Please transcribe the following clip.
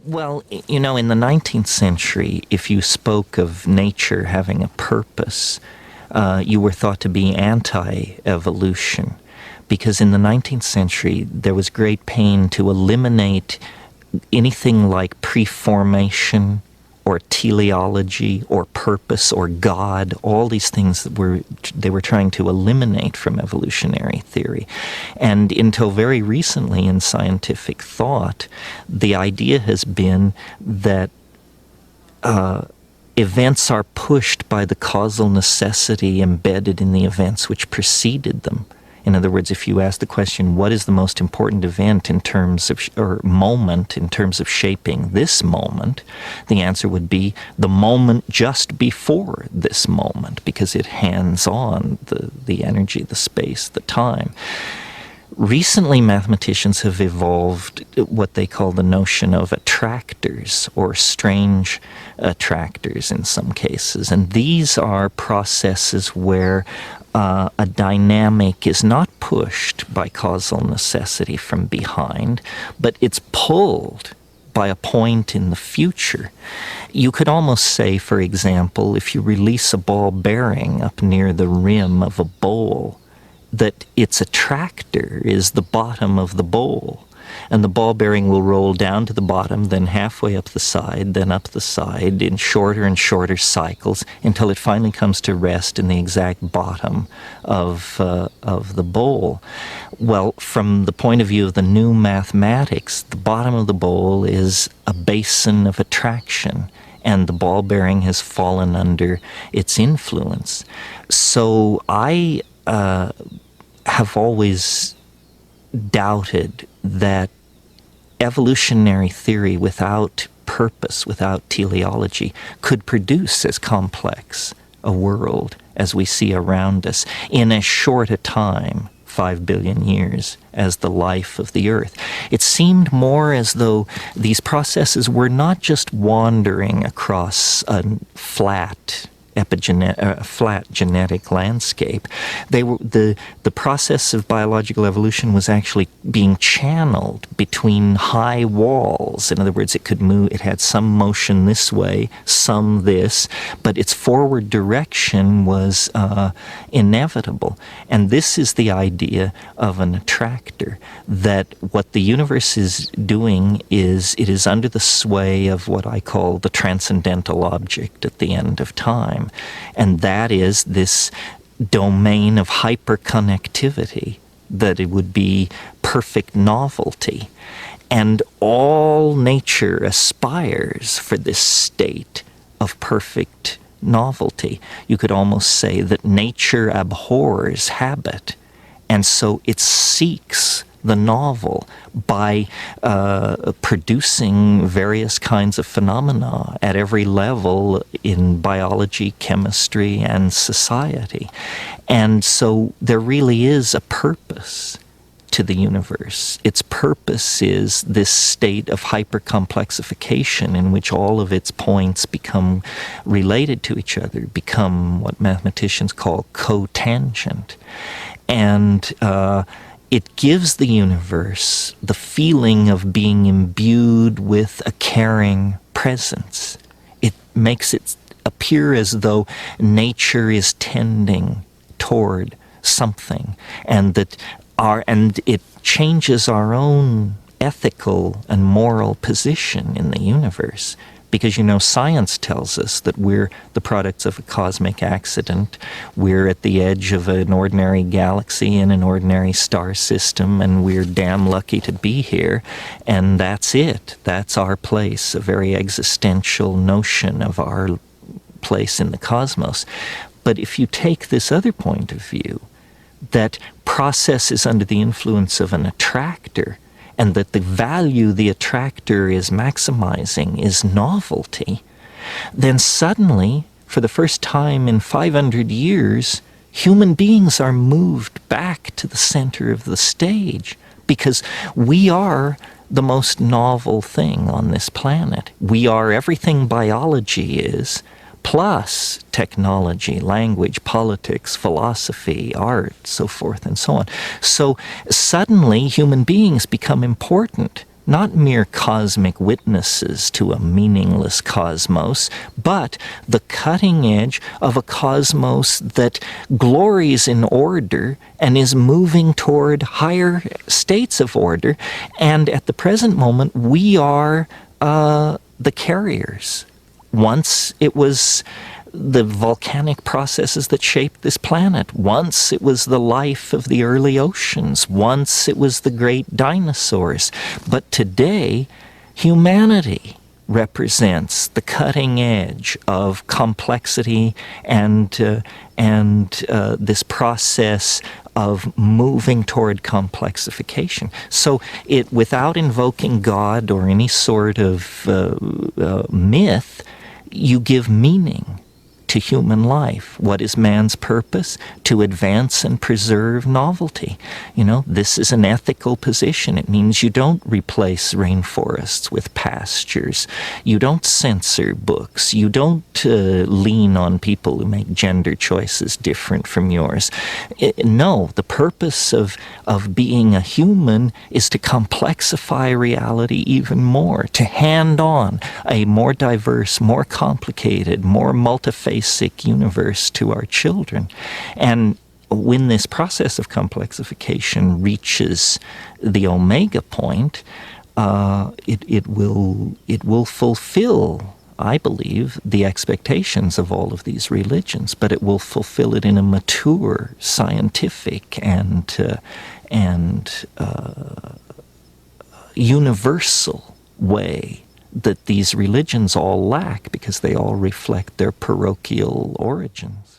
Well, in the 19th century, if you spoke of nature having a purpose, you were thought to be anti-evolution, because in the 19th century there was great pain to eliminate anything like preformation or teleology or purpose or God, all these things that they were trying to eliminate from evolutionary theory. And until very recently in scientific thought, the idea has been that events are pushed by the causal necessity embedded in the events which preceded them. In other words, if you ask the question, what is the most important event in terms of, or moment in terms of shaping this moment, the answer would be the moment just before this moment, because it hands on the energy, the space, the time. Recently, mathematicians have evolved what they call the notion of attractors, or strange attractors in some cases. And these are processes where a dynamic is not pushed by causal necessity from behind, but it's pulled by a point in the future. You could almost say, for example, if you release a ball bearing up near the rim of a bowl, that its attractor is the bottom of the bowl. And the ball bearing will roll down to the bottom, then halfway up the side, then up the side in shorter and shorter cycles until it finally comes to rest in the exact bottom of the bowl. Well, from the point of view of the new mathematics, the bottom of the bowl is a basin of attraction, and the ball bearing has fallen under its influence. So I have always doubted that evolutionary theory without purpose, without teleology, could produce as complex a world as we see around us in as short a time, 5 billion years, as the life of the Earth. It seemed more as though these processes were not just wandering across a flat genetic landscape. They were the process of biological evolution was actually being channeled between high walls. In other words, it could move. It had some motion this way, some this, but its forward direction was inevitable. And this is the idea of an attractor, that what the universe is doing is it is under the sway of what I call the transcendental object at the end of time. And that is this domain of hyperconnectivity, that it would be perfect novelty. And all nature aspires for this state of perfect novelty. You could almost say that nature abhors habit, and so it seeks the novel by producing various kinds of phenomena at every level in biology, chemistry, and society. And so there really is a purpose to the universe. Its purpose is this state of hypercomplexification in which all of its points become related to each other, become what mathematicians call cotangent. And it gives the universe the feeling of being imbued with a caring presence. It makes it appear as though nature is tending toward something, and it changes our own ethical and moral position in the universe. Because, science tells us that we're the products of a cosmic accident. We're at the edge of an ordinary galaxy in an ordinary star system, and we're damn lucky to be here. And that's it. That's our place, a very existential notion of our place in the cosmos. But if you take this other point of view, that process is under the influence of an attractor, and that the value the attractor is maximizing is novelty, then suddenly, for the first time in 500 years, human beings are moved back to the center of the stage, because we are the most novel thing on this planet. We are everything biology is, plus technology, language, politics, philosophy, art, so forth and so on. So suddenly human beings become important not mere cosmic witnesses to a meaningless cosmos, but the cutting edge of a cosmos that glories in order and is moving toward higher states of order. And at the present moment, we are the carriers. Once it was the volcanic processes that shaped this planet. Once it was the life of the early oceans. Once it was the great dinosaurs. But today, humanity represents the cutting edge of complexity and this process of moving toward complexification. So without invoking God or any sort of myth, you give meaning to human life. What is man's purpose? To advance and preserve novelty. This is an ethical position. It means you don't replace rainforests with pastures. You don't censor books. You don't lean on people who make gender choices different from yours. No, the purpose of being a human is to complexify reality even more, to hand on a more diverse, more complicated, more multifaceted universe to our children. And when this process of complexification reaches the omega point, it will fulfill, I believe, the expectations of all of these religions, but it will fulfill it in a mature, scientific, and universal way that these religions all lack, because they all reflect their parochial origins.